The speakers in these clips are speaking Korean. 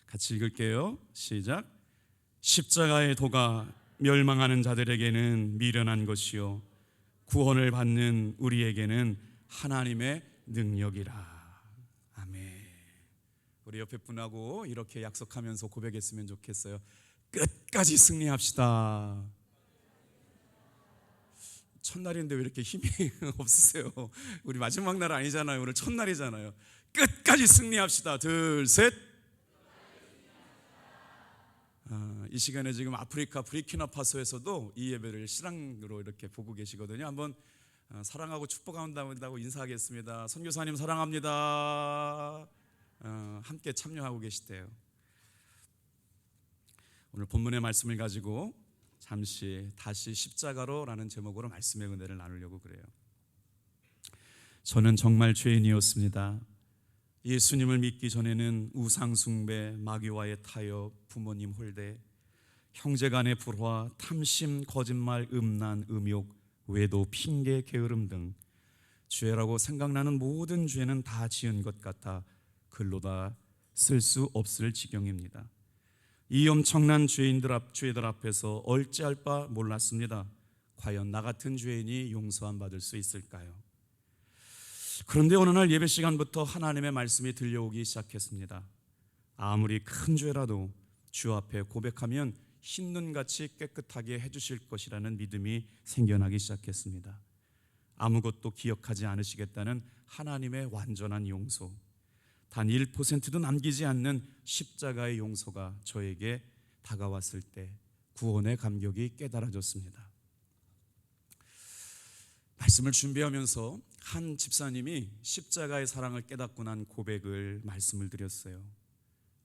같이 읽을게요. 시작. 십자가의 도가 멸망하는 자들에게는 미련한 것이요 구원을 받는 우리에게는 하나님의 능력이라. 아멘. 우리 옆에 분하고 이렇게 약속하면서 고백했으면 좋겠어요. 끝까지 승리합시다. 첫날인데 왜 이렇게 힘이 없으세요? 우리 마지막 날 아니잖아요. 오늘 첫날이잖아요. 끝까지 승리합시다. 둘, 셋. 이 시간에 지금 아프리카 부르키나파소에서도 이 예배를 실황으로 이렇게 보고 계시거든요. 한번 사랑하고 축복한다고 인사하겠습니다. 선교사님 사랑합니다. 함께 참여하고 계시대요. 오늘 본문의 말씀을 가지고 잠시 다시 십자가로라는 제목으로 말씀의 은혜를 나누려고 그래요. 저는 정말 죄인이었습니다. 예수님을 믿기 전에는 우상숭배, 마귀와의 타협, 부모님 홀대, 형제간의 불화, 탐심, 거짓말, 음란, 음욕, 외도, 핑계, 게으름 등 죄라고 생각나는 모든 죄는 다 지은 것 같아 글로 다 쓸 수 없을 지경입니다. 이 엄청난 죄들 앞에서 어찌할 바 몰랐습니다. 과연 나 같은 죄인이 용서함 받을 수 있을까요? 그런데 어느 날 예배 시간부터 하나님의 말씀이 들려오기 시작했습니다. 아무리 큰 죄라도 주 앞에 고백하면 흰눈같이 깨끗하게 해주실 것이라는 믿음이 생겨나기 시작했습니다. 아무것도 기억하지 않으시겠다는 하나님의 완전한 용서, 단 1%도 남기지 않는 십자가의 용서가 저에게 다가왔을 때 구원의 감격이 깨달아졌습니다. 말씀을 준비하면서 한 집사님이 십자가의 사랑을 깨닫고 난 고백을 말씀을 드렸어요.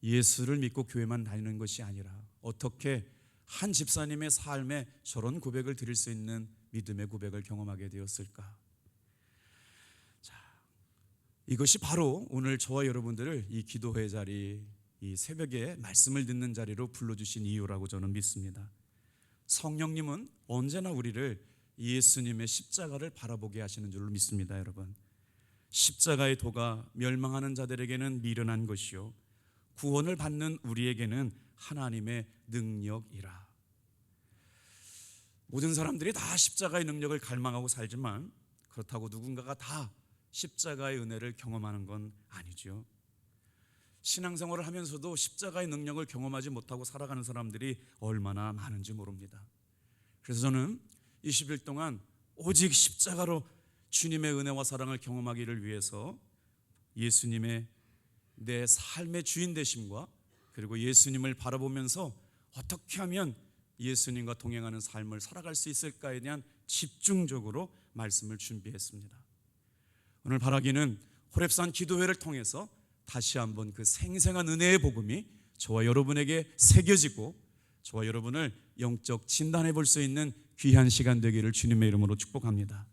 예수를 믿고 교회만 다니는 것이 아니라 어떻게 한 집사님의 삶에 저런 고백을 드릴 수 있는 믿음의 고백을 경험하게 되었을까? 자, 이것이 바로 오늘 저와 여러분들을 이 기도회 자리, 이 새벽에 말씀을 듣는 자리로 불러주신 이유라고 저는 믿습니다. 성령님은 언제나 우리를 예수님의 십자가를 바라보게 하시는 줄로 믿습니다. 여러분, 십자가의 도가 멸망하는 자들에게는 미련한 것이요 구원을 받는 우리에게는 하나님의 능력이라. 모든 사람들이 다 십자가의 능력을 갈망하고 살지만 그렇다고 누군가가 다 십자가의 은혜를 경험하는 건 아니죠. 신앙생활을 하면서도 십자가의 능력을 경험하지 못하고 살아가는 사람들이 얼마나 많은지 모릅니다. 그래서 저는 20일 동안 오직 십자가로 주님의 은혜와 사랑을 경험하기를 위해서 예수님의 내 삶의 주인 되심과 그리고 예수님을 바라보면서 어떻게 하면 예수님과 동행하는 삶을 살아갈 수 있을까에 대한 집중적으로 말씀을 준비했습니다. 오늘 바라기는 호렙산 기도회를 통해서 다시 한번 그 생생한 은혜의 복음이 저와 여러분에게 새겨지고 저와 여러분을 영적 진단해 볼 수 있는 귀한 시간 되기를 주님의 이름으로 축복합니다.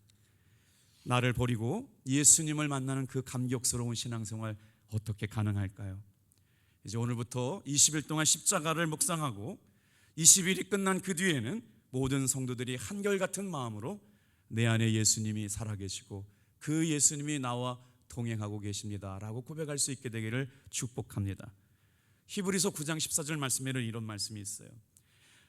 나를 버리고 예수님을 만나는 그 감격스러운 신앙생활 어떻게 가능할까요? 이제 오늘부터 20일 동안 십자가를 묵상하고 20일이 끝난 그 뒤에는 모든 성도들이 한결같은 마음으로 내 안에 예수님이 살아계시고 그 예수님이 나와 동행하고 계십니다 라고 고백할 수 있게 되기를 축복합니다. 히브리서 9장 14절 말씀에는 이런 말씀이 있어요.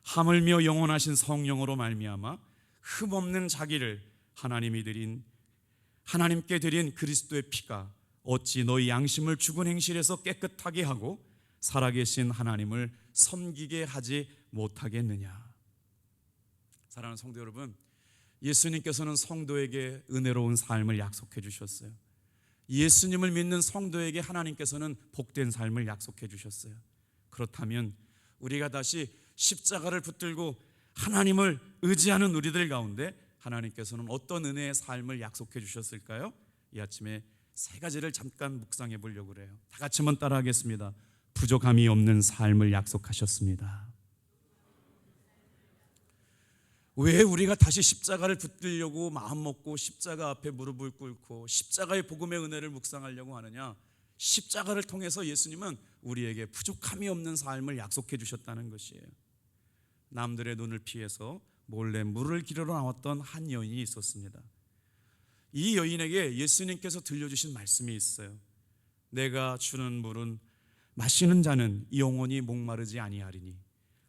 하물며 영원하신 성령으로 말미암아 흠없는 자기를 하나님께 드린 그리스도의 피가 어찌 너희 양심을 죽은 행실에서 깨끗하게 하고 살아계신 하나님을 섬기게 하지 못하겠느냐. 사랑하는 성도 여러분, 예수님께서는 성도에게 은혜로운 삶을 약속해 주셨어요. 예수님을 믿는 성도에게 하나님께서는 복된 삶을 약속해 주셨어요. 그렇다면 우리가 다시 십자가를 붙들고 하나님을 의지하는 우리들 가운데 하나님께서는 어떤 은혜의 삶을 약속해 주셨을까요? 이 아침에 세 가지를 잠깐 묵상해 보려고 그래요. 다 같이 한번 따라하겠습니다. 부족함이 없는 삶을 약속하셨습니다. 왜 우리가 다시 십자가를 붙들려고 마음먹고 십자가 앞에 무릎을 꿇고 십자가의 복음의 은혜를 묵상하려고 하느냐? 십자가를 통해서 예수님은 우리에게 부족함이 없는 삶을 약속해 주셨다는 것이에요. 남들의 눈을 피해서 몰래 물을 기르러 나왔던 한 여인이 있었습니다. 이 여인에게 예수님께서 들려주신 말씀이 있어요. 내가 주는 물은 마시는 자는 영원히 목마르지 아니하리니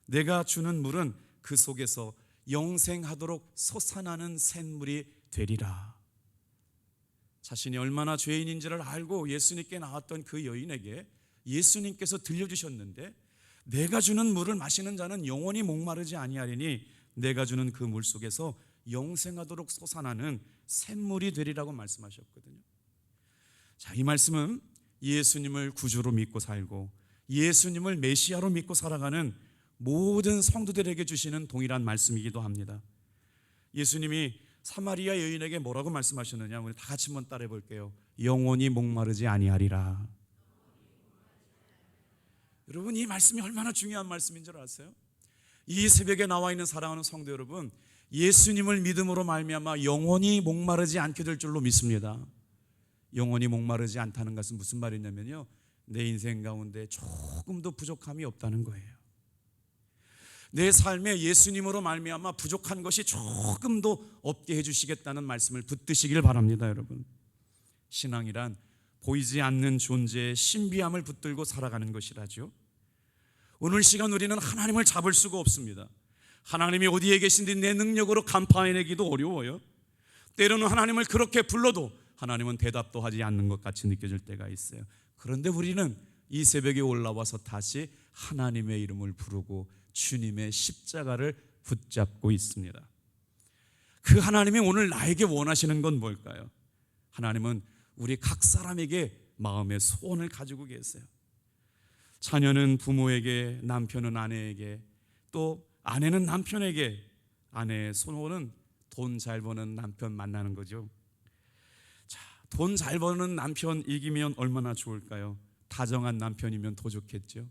내가 주는 물은 그 속에서 영생하도록 솟아나는 샘물이 되리라. 자신이 얼마나 죄인인지를 알고 예수님께 나왔던 그 여인에게 예수님께서 들려주셨는데, 내가 주는 물을 마시는 자는 영원히 목마르지 아니하리니 내가 주는 그 물 속에서 영생하도록 솟아나는 샘물이 되리라고 말씀하셨거든요. 자, 이 말씀은 예수님을 구주로 믿고 살고 예수님을 메시아로 믿고 살아가는 모든 성도들에게 주시는 동일한 말씀이기도 합니다. 예수님이 사마리아 여인에게 뭐라고 말씀하셨느냐, 우리 다 같이 한번 따라해 볼게요. 영원히 목마르지 아니하리라. 여러분, 이 말씀이 얼마나 중요한 말씀인 줄 아세요? 이 새벽에 나와 있는 사랑하는 성도 여러분, 예수님을 믿음으로 말미암아 영원히 목마르지 않게 될 줄로 믿습니다. 영원히 목마르지 않다는 것은 무슨 말이냐면요, 내 인생 가운데 조금도 부족함이 없다는 거예요. 내 삶에 예수님으로 말미암아 부족한 것이 조금도 없게 해주시겠다는 말씀을 붙드시길 바랍니다. 여러분, 신앙이란 보이지 않는 존재의 신비함을 붙들고 살아가는 것이라죠. 오늘 시간 우리는 하나님을 잡을 수가 없습니다. 하나님이 어디에 계신지 내 능력으로 간파해내기도 어려워요. 때로는 하나님을 그렇게 불러도 하나님은 대답도 하지 않는 것 같이 느껴질 때가 있어요. 그런데 우리는 이 새벽에 올라와서 다시 하나님의 이름을 부르고 주님의 십자가를 붙잡고 있습니다. 그 하나님이 오늘 나에게 원하시는 건 뭘까요? 하나님은 우리 각 사람에게 마음의 소원을 가지고 계세요. 자녀는 부모에게, 남편은 아내에게, 또 아내는 남편에게. 아내의 소원은 돈 잘 버는 남편 만나는 거죠. 자, 돈 잘 버는 남편 이기면 얼마나 좋을까요? 다정한 남편이면 더 좋겠죠.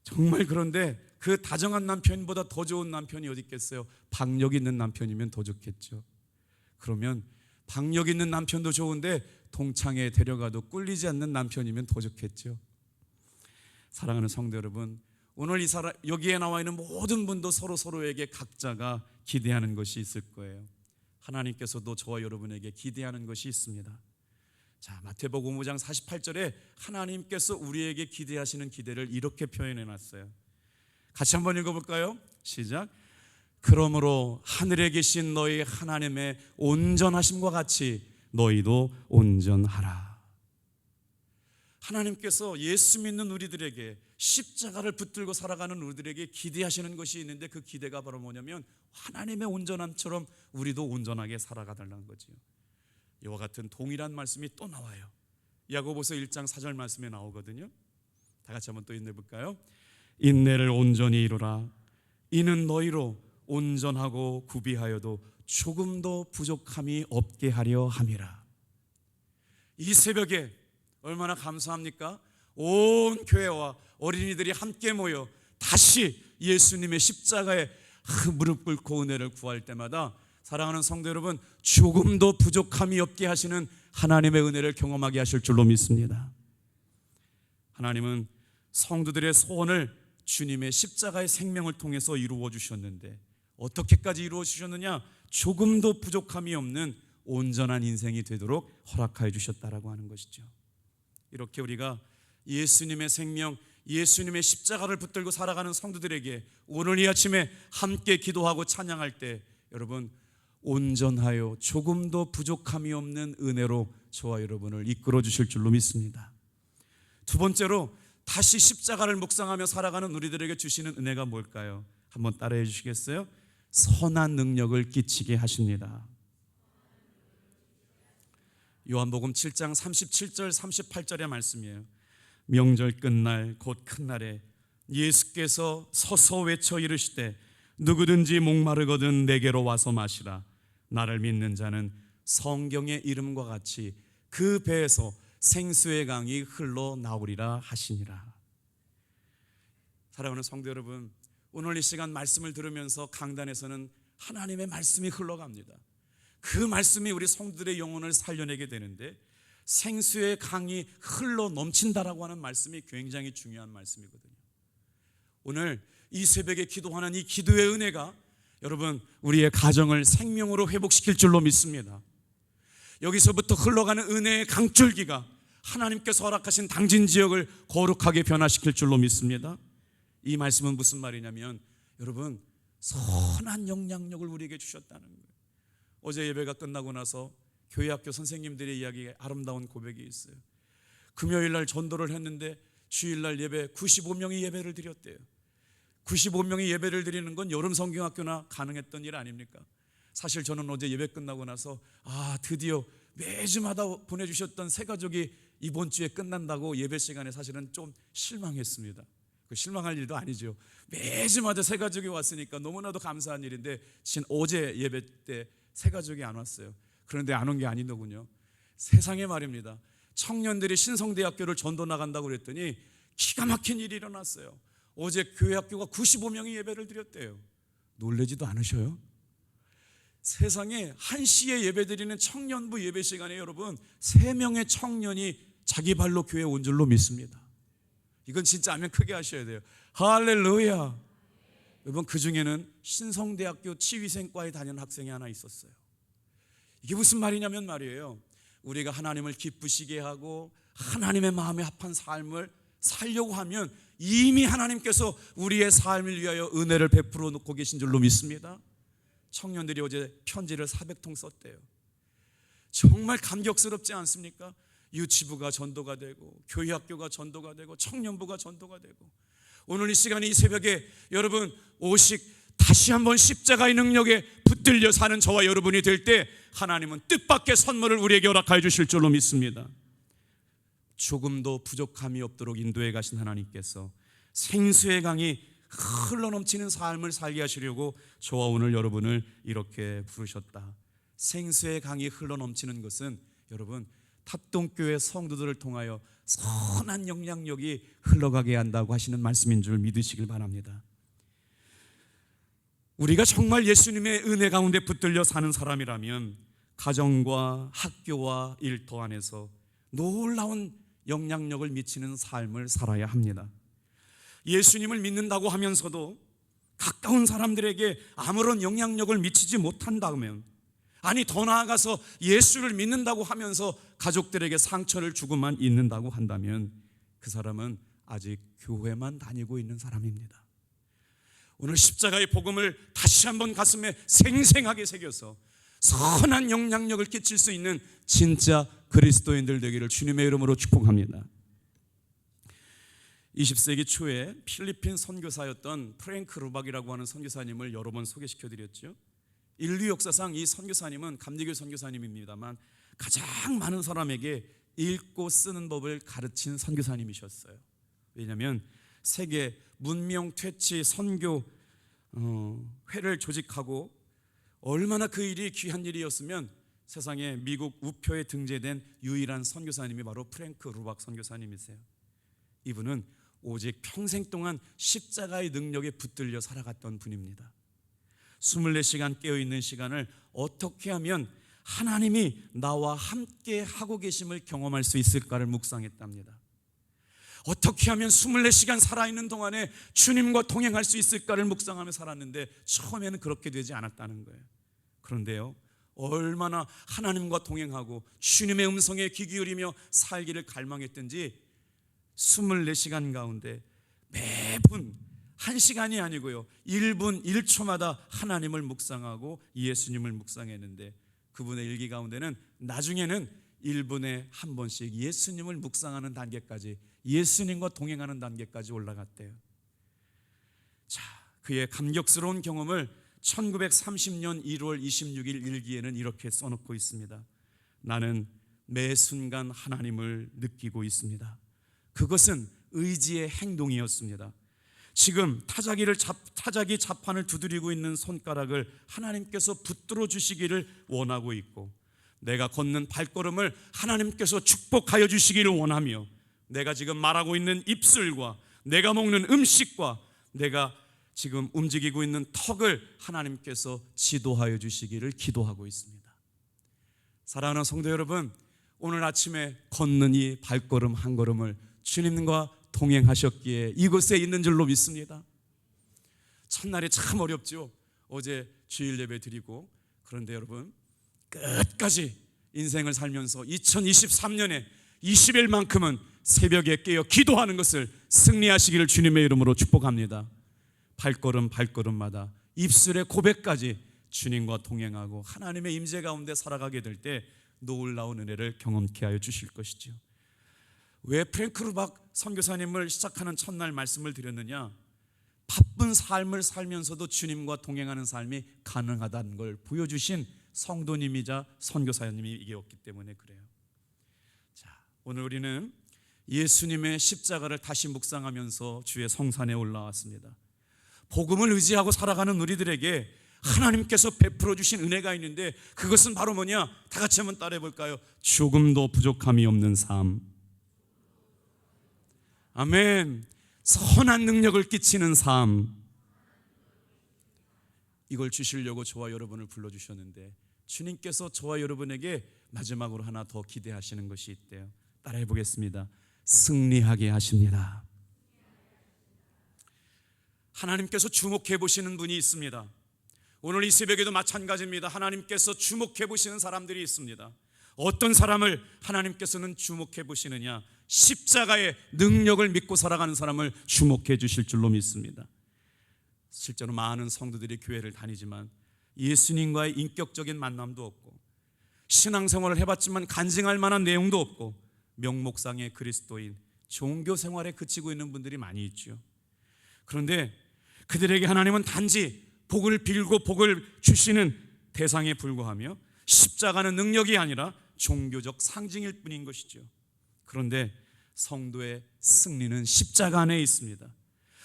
정말 그런데 그 다정한 남편보다 더 좋은 남편이 어디 있겠어요? 박력 있는 남편이면 더 좋겠죠. 그러면 박력 있는 남편도 좋은데 동창회에 데려가도 꿀리지 않는 남편이면 더 좋겠죠. 사랑하는 성도 여러분, 오늘 여기에 나와 있는 모든 분도 서로에게 각자가 기대하는 것이 있을 거예요. 하나님께서도 저와 여러분에게 기대하는 것이 있습니다. 자, 마태복음 5장 48절에 하나님께서 우리에게 기대하시는 기대를 이렇게 표현해 놨어요. 같이 한번 읽어볼까요? 시작. 그러므로 하늘에 계신 너희 하나님의 온전하심과 같이 너희도 온전하라. 하나님께서 예수 믿는 우리들에게, 십자가를 붙들고 살아가는 우리들에게 기대하시는 것이 있는데, 그 기대가 바로 뭐냐면 하나님의 온전함처럼 우리도 온전하게 살아가달라는 거지요. 이와 같은 동일한 말씀이 또 나와요. 야고보서 1장 4절 말씀에 나오거든요. 다 같이 한번 또 읽어볼까요? 인내를 온전히 이루라. 이는 너희로 온전하고 구비하여도 조금도 부족함이 없게 하려 함이라. 이 새벽에 얼마나 감사합니까? 온 교회와 어린이들이 함께 모여 다시 예수님의 십자가에 무릎 꿇고 은혜를 구할 때마다, 사랑하는 성도 여러분, 조금도 부족함이 없게 하시는 하나님의 은혜를 경험하게 하실 줄로 믿습니다. 하나님은 성도들의 소원을 주님의 십자가의 생명을 통해서 이루어 주셨는데, 어떻게까지 이루어 주셨느냐? 조금도 부족함이 없는 온전한 인생이 되도록 허락하여 주셨다라고 하는 것이죠. 이렇게 우리가 예수님의 생명, 예수님의 십자가를 붙들고 살아가는 성도들에게 오늘 이 아침에 함께 기도하고 찬양할 때, 여러분, 온전하여 조금도 부족함이 없는 은혜로 저와 여러분을 이끌어 주실 줄로 믿습니다. 두 번째로, 다시 십자가를 묵상하며 살아가는 우리들에게 주시는 은혜가 뭘까요? 한번 따라해 주시겠어요? 선한 능력을 끼치게 하십니다. 요한복음 7장 37절 38절의 말씀이에요. 명절 끝날 곧 큰 날에 예수께서 서서 외쳐 이르시되 누구든지 목마르거든 내게로 와서 마시라. 나를 믿는 자는 성경의 이름과 같이 그 배에서 생수의 강이 흘러나오리라 하시니라. 사랑하는 성도 여러분, 오늘 이 시간 말씀을 들으면서 강단에서는 하나님의 말씀이 흘러갑니다. 그 말씀이 우리 성도들의 영혼을 살려내게 되는데, 생수의 강이 흘러 넘친다라고 하는 말씀이 굉장히 중요한 말씀이거든요. 오늘 이 새벽에 기도하는 이 기도의 은혜가 여러분, 우리의 가정을 생명으로 회복시킬 줄로 믿습니다. 여기서부터 흘러가는 은혜의 강줄기가 하나님께서 허락하신 당진 지역을 거룩하게 변화시킬 줄로 믿습니다. 이 말씀은 무슨 말이냐면 여러분, 선한 영향력을 우리에게 주셨다는 거예요. 어제 예배가 끝나고 나서 교회 학교 선생님들의 이야기에 아름다운 고백이 있어요. 금요일 날 전도를 했는데 주일날 예배 95명이 예배를 드렸대요. 95명이 예배를 드리는 건 여름 성경학교나 가능했던 일 아닙니까? 사실 저는 어제 예배 끝나고 나서 드디어 매주마다 보내주셨던 새 가족이 이번 주에 끝난다고 예배 시간에 사실은 좀 실망했습니다. 실망할 일도 아니죠. 매주마다 새 가족이 왔으니까 너무나도 감사한 일인데 어제 예배 때 새 가족이 안 왔어요. 그런데 안 온 게 아니더군요. 세상에 말입니다. 청년들이 신성대학교를 전도 나간다고 그랬더니 기가 막힌 일이 일어났어요. 어제 교회 학교가 95명이 예배를 드렸대요. 놀라지도 않으셔요? 세상에 1시에 예배드리는 청년부 예배 시간에 여러분 3명의 청년이 자기 발로 교회에 온 줄로 믿습니다. 이건 진짜 아멘 크게 하셔야 돼요. 할렐루야. 여러분, 그 중에는 신성대학교 치위생과에 다니는 학생이 하나 있었어요. 이게 무슨 말이냐면 말이에요, 우리가 하나님을 기쁘시게 하고 하나님의 마음에 합한 삶을 살려고 하면 이미 하나님께서 우리의 삶을 위하여 은혜를 베풀어 놓고 계신 줄로 믿습니다. 청년들이 어제 편지를 400통 썼대요. 정말 감격스럽지 않습니까? 유치부가 전도가 되고 교회 학교가 전도가 되고 청년부가 전도가 되고, 오늘 이 시간에 이 새벽에 여러분 오직 다시 한번 십자가의 능력에 붙들려 사는 저와 여러분이 될 때 하나님은 뜻밖의 선물을 우리에게 허락하여 주실 줄로 믿습니다. 조금도 부족함이 없도록 인도해 가신 하나님께서 생수의 강이 흘러넘치는 삶을 살게 하시려고 저와 오늘 여러분을 이렇게 부르셨다. 생수의 강이 흘러넘치는 것은 여러분 탑동교회 성도들을 통하여 선한 영향력이 흘러가게 한다고 하시는 말씀인 줄 믿으시길 바랍니다. 우리가 정말 예수님의 은혜 가운데 붙들려 사는 사람이라면 가정과 학교와 일터 안에서 놀라운 영향력을 미치는 삶을 살아야 합니다. 예수님을 믿는다고 하면서도 가까운 사람들에게 아무런 영향력을 미치지 못한다면, 아니 더 나아가서 예수를 믿는다고 하면서 가족들에게 상처를 주고만 있는다고 한다면 그 사람은 아직 교회만 다니고 있는 사람입니다. 오늘 십자가의 복음을 다시 한번 가슴에 생생하게 새겨서 선한 영향력을 끼칠 수 있는 진짜 그리스도인들 되기를 주님의 이름으로 축복합니다. 20세기 초에 필리핀 선교사였던 프랭크 루박이라고 하는 선교사님을 여러 번 소개시켜드렸죠. 인류 역사상 이 선교사님은 감리교 선교사님입니다만 가장 많은 사람에게 읽고 쓰는 법을 가르친 선교사님이셨어요. 왜냐하면 세계 문명 퇴치 선교 회를 조직하고 얼마나 그 일이 귀한 일이었으면 세상에 미국 우표에 등재된 유일한 선교사님이 바로 프랭크 루박 선교사님이세요. 이분은 오직 평생 동안 십자가의 능력에 붙들려 살아갔던 분입니다. 24시간 깨어있는 시간을 어떻게 하면 하나님이 나와 함께 하고 계심을 경험할 수 있을까를 묵상했답니다. 어떻게 하면 24시간 살아있는 동안에 주님과 동행할 수 있을까를 묵상하며 살았는데 처음에는 그렇게 되지 않았다는 거예요. 그런데요, 얼마나 하나님과 동행하고 주님의 음성에 귀 기울이며 살기를 갈망했든지 24시간 가운데 매분 1시간이 아니고요 1분 1초마다 하나님을 묵상하고 예수님을 묵상했는데, 그분의 일기 가운데는 나중에는 1분에 한 번씩 예수님을 묵상하는 단계까지, 예수님과 동행하는 단계까지 올라갔대요. 자, 그의 감격스러운 경험을 1930년 1월 26일 일기에는 이렇게 써놓고 있습니다. 나는 매 순간 하나님을 느끼고 있습니다. 그것은 의지의 행동이었습니다. 지금 타자기 자판을 두드리고 있는 손가락을 하나님께서 붙들어 주시기를 원하고 있고, 내가 걷는 발걸음을 하나님께서 축복하여 주시기를 원하며, 내가 지금 말하고 있는 입술과 내가 먹는 음식과 내가 지금 움직이고 있는 턱을 하나님께서 지도하여 주시기를 기도하고 있습니다. 사랑하는 성도 여러분, 오늘 아침에 걷는 이 발걸음 한 걸음을 주님과 동행하셨기에 이곳에 있는 줄로 믿습니다. 첫날이 참 어렵죠. 어제 주일 예배 드리고, 그런데 여러분 끝까지 인생을 살면서 2023년에 20일만큼은 새벽에 깨어 기도하는 것을 승리하시기를 주님의 이름으로 축복합니다. 발걸음 발걸음마다 입술의 고백까지 주님과 동행하고 하나님의 임재 가운데 살아가게 될 때 놀라운 은혜를 경험케 하여 주실 것이죠. 왜 프랭크 루박 선교사님을 시작하는 첫날 말씀을 드렸느냐? 바쁜 삶을 살면서도 주님과 동행하는 삶이 가능하다는 걸 보여주신 성도님이자 선교사님이었기 때문에 그래요. 자, 오늘 우리는 예수님의 십자가를 다시 묵상하면서 주의 성산에 올라왔습니다. 복음을 의지하고 살아가는 우리들에게 하나님께서 베풀어 주신 은혜가 있는데 그것은 바로 뭐냐? 다 같이 한번 따라해 볼까요? 조금도 부족함이 없는 삶. 아멘. 선한 능력을 끼치는 삶. 이걸 주시려고 저와 여러분을 불러주셨는데 주님께서 저와 여러분에게 마지막으로 하나 더 기대하시는 것이 있대요. 따라해 보겠습니다. 승리하게 하십니다. 하나님께서 주목해 보시는 분이 있습니다. 오늘 이 새벽에도 마찬가지입니다. 하나님께서 주목해 보시는 사람들이 있습니다. 어떤 사람을 하나님께서는 주목해 보시느냐? 십자가의 능력을 믿고 살아가는 사람을 주목해 주실 줄로 믿습니다. 실제로 많은 성도들이 교회를 다니지만 예수님과의 인격적인 만남도 없고 신앙생활을 해봤지만 간증할 만한 내용도 없고 명목상의 그리스도인, 종교 생활에 그치고 있는 분들이 많이 있죠. 그런데 그들에게 하나님은 단지 복을 빌고 복을 주시는 대상에 불과하며 십자가는 능력이 아니라 종교적 상징일 뿐인 것이죠. 그런데 성도의 승리는 십자가 안에 있습니다.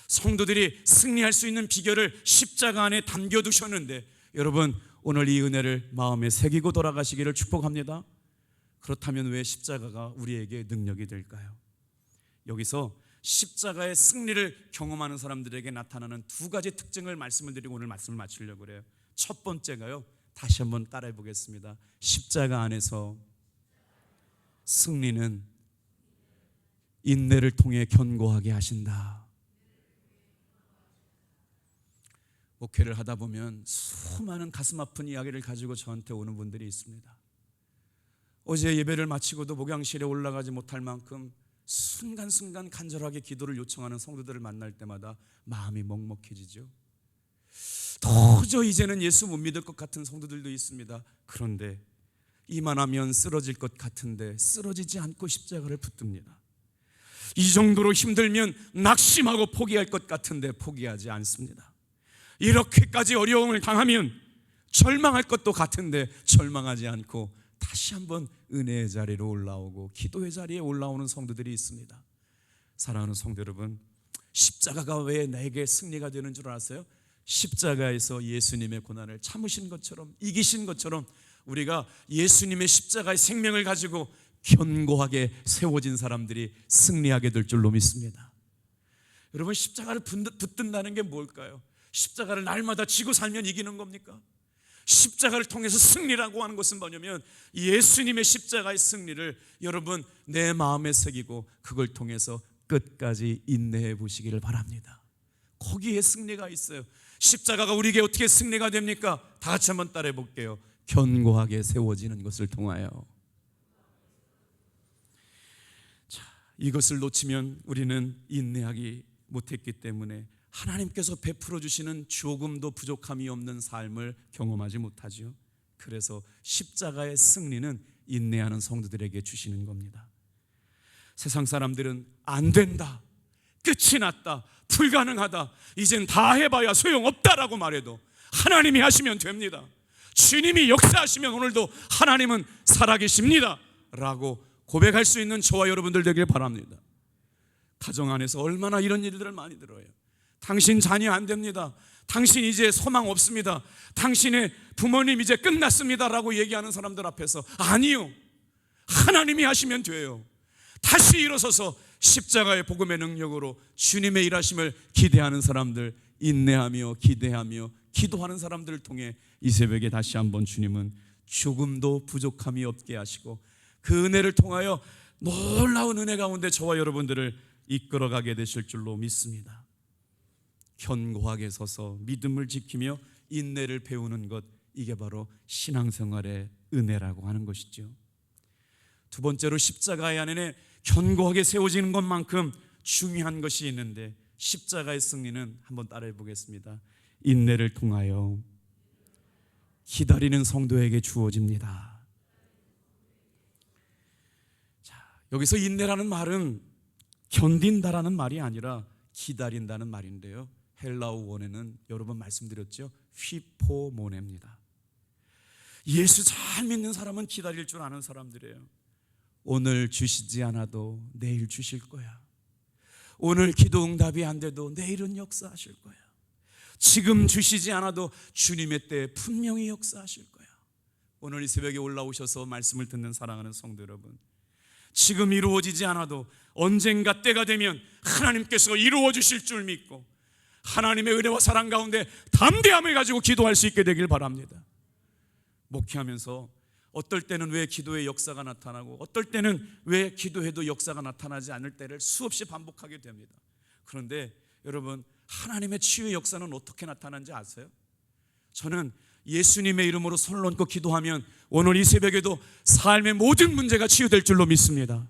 성도들이 승리할 수 있는 비결을 십자가 안에 담겨두셨는데 여러분 오늘 이 은혜를 마음에 새기고 돌아가시기를 축복합니다. 그렇다면 왜 십자가가 우리에게 능력이 될까요? 여기서 십자가의 승리를 경험하는 사람들에게 나타나는 두 가지 특징을 말씀을 드리고 오늘 말씀을 마치려고 그래요. 첫 번째가요, 다시 한번 따라해 보겠습니다. 십자가 안에서 승리는 인내를 통해 견고하게 하신다. 목회를 하다 보면 수많은 가슴 아픈 이야기를 가지고 저한테 오는 분들이 있습니다. 어제 예배를 마치고도 목양실에 올라가지 못할 만큼 순간순간 간절하게 기도를 요청하는 성도들을 만날 때마다 마음이 먹먹해지죠. 도저히 이제는 예수 못 믿을 것 같은 성도들도 있습니다. 그런데 이만하면 쓰러질 것 같은데 쓰러지지 않고 십자가를 붙듭니다. 이 정도로 힘들면 낙심하고 포기할 것 같은데 포기하지 않습니다. 이렇게까지 어려움을 당하면 절망할 것도 같은데 절망하지 않고 다시 한번 은혜의 자리로 올라오고 기도의 자리에 올라오는 성도들이 있습니다. 사랑하는 성도 여러분, 십자가가 왜 내게 승리가 되는 줄 아세요? 십자가에서 예수님의 고난을 참으신 것처럼 이기신 것처럼 우리가 예수님의 십자가의 생명을 가지고 견고하게 세워진 사람들이 승리하게 될 줄로 믿습니다. 여러분, 십자가를 붙든다는 게 뭘까요? 십자가를 날마다 지고 살면 이기는 겁니까? 십자가를 통해서 승리라고 하는 것은 뭐냐면 예수님의 십자가의 승리를 여러분 내 마음에 새기고 그걸 통해서 끝까지 인내해 보시기를 바랍니다. 거기에 승리가 있어요. 십자가가 우리에게 어떻게 승리가 됩니까? 다 같이 한번 따라해 볼게요. 견고하게 세워지는 것을 통하여. 자, 이것을 놓치면 우리는 인내하기 못했기 때문에 하나님께서 베풀어 주시는 조금도 부족함이 없는 삶을 경험하지 못하죠. 그래서 십자가의 승리는 인내하는 성도들에게 주시는 겁니다. 세상 사람들은 안 된다, 끝이 났다, 불가능하다, 이젠 다 해봐야 소용없다라고 말해도 하나님이 하시면 됩니다. 주님이 역사하시면 오늘도 하나님은 살아계십니다 라고 고백할 수 있는 저와 여러분들 되길 바랍니다. 가정 안에서 얼마나 이런 일들을 많이 들어요. 당신 자녀 안 됩니다, 당신 이제 소망 없습니다, 당신의 부모님 이제 끝났습니다 라고 얘기하는 사람들 앞에서 아니요, 하나님이 하시면 돼요. 다시 일어서서 십자가의 복음의 능력으로 주님의 일하심을 기대하는 사람들, 인내하며 기대하며 기도하는 사람들을 통해 이 새벽에 다시 한번 주님은 조금도 부족함이 없게 하시고 그 은혜를 통하여 놀라운 은혜 가운데 저와 여러분들을 이끌어가게 되실 줄로 믿습니다. 견고하게 서서 믿음을 지키며 인내를 배우는 것, 이게 바로 신앙생활의 은혜라고 하는 것이죠. 두 번째로 십자가의 안에 견고하게 세워지는 것만큼 중요한 것이 있는데, 십자가의 승리는 한번 따라해 보겠습니다. 인내를 통하여 기다리는 성도에게 주어집니다. 자, 여기서 인내라는 말은 견딘다라는 말이 아니라 기다린다는 말인데요, 헬라어 원어는 여러 번 말씀드렸죠, 휘포모네입니다. 예수 잘 믿는 사람은 기다릴 줄 아는 사람들이에요. 오늘 주시지 않아도 내일 주실 거야. 오늘 기도 응답이 안 돼도 내일은 역사하실 거야. 지금 주시지 않아도 주님의 때에 분명히 역사하실 거야. 오늘 이 새벽에 올라오셔서 말씀을 듣는 사랑하는 성도 여러분, 지금 이루어지지 않아도 언젠가 때가 되면 하나님께서 이루어 주실 줄 믿고 하나님의 은혜와 사랑 가운데 담대함을 가지고 기도할 수 있게 되길 바랍니다. 목회하면서 어떨 때는 왜 기도의 역사가 나타나고 어떨 때는 왜 기도해도 역사가 나타나지 않을 때를 수없이 반복하게 됩니다. 그런데 여러분, 하나님의 치유의 역사는 어떻게 나타나는지 아세요? 저는 예수님의 이름으로 손을 얹고 기도하면 오늘 이 새벽에도 삶의 모든 문제가 치유될 줄로 믿습니다.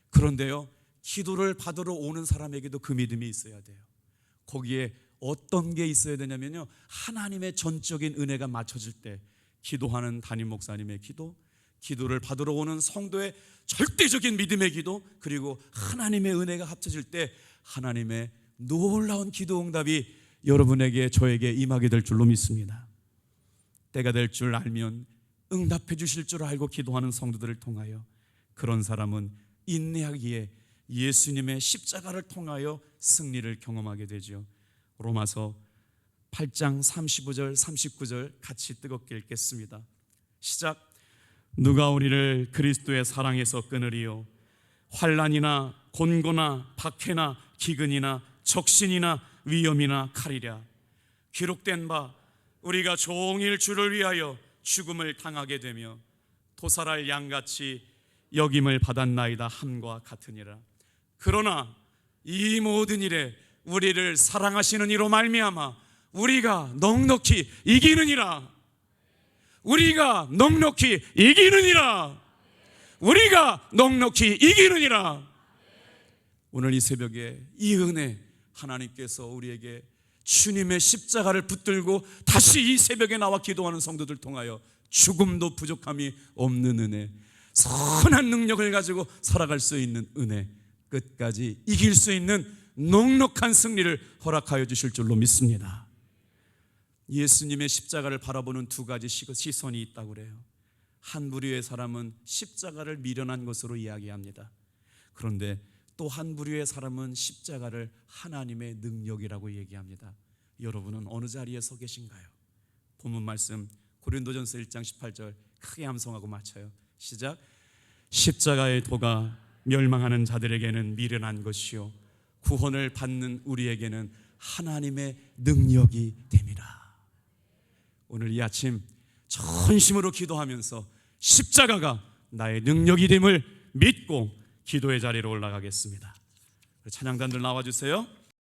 그런데요, 기도를 받으러 오는 사람에게도 그 믿음이 있어야 돼요. 거기에 어떤 게 있어야 되냐면요, 하나님의 전적인 은혜가 맞춰질 때 기도하는 담임 목사님의 기도, 기도를 받으러 오는 성도의 절대적인 믿음의 기도, 그리고 하나님의 은혜가 합쳐질 때 하나님의 놀라운 기도 응답이 여러분에게, 저에게 임하게 될 줄로 믿습니다. 때가 될 줄 알면 응답해 주실 줄 알고 기도하는 성도들을 통하여 그런 사람은 인내하기에 예수님의 십자가를 통하여 승리를 경험하게 되죠. 로마서 8장 35절 39절 같이 뜨겁게 읽겠습니다. 시작. 누가 우리를 그리스도의 사랑에서 끊으리요? 환난이나 곤고나 박해나 기근이나 적신이나 위험이나 칼이랴. 기록된 바 우리가 종일 주를 위하여 죽음을 당하게 되며 도살할 양같이 여김을 받았나이다 함과 같으니라. 그러나 이 모든 일에 우리를 사랑하시는 이로 말미암아 우리가 넉넉히 이기느니라. 우리가 넉넉히 이기느니라. 우리가 넉넉히 이기느니라. 오늘 이 새벽에 이 은혜, 하나님께서 우리에게 주님의 십자가를 붙들고 다시 이 새벽에 나와 기도하는 성도들 통하여 죽음도 부족함이 없는 은혜, 선한 능력을 가지고 살아갈 수 있는 은혜, 끝까지 이길 수 있는 넉넉한 승리를 허락하여 주실 줄로 믿습니다. 예수님의 십자가를 바라보는 두 가지 시선이 있다고 그래요. 한 부류의 사람은 십자가를 미련한 것으로 이야기합니다. 그런데 또 한 부류의 사람은 십자가를 하나님의 능력이라고 얘기합니다. 여러분은 어느 자리에 서 계신가요? 본문 말씀 고린도전서 1장 18절 크게 함성하고 맞춰요. 시작. 십자가의 도가 멸망하는 자들에게는 미련한 것이요 구원을 받는 우리에게는 하나님의 능력이 됨이라. 오늘 이 아침 전심으로 기도하면서 십자가가 나의 능력이 됨을 믿고 기도의 자리로 올라가겠습니다. 찬양단들 나와주세요.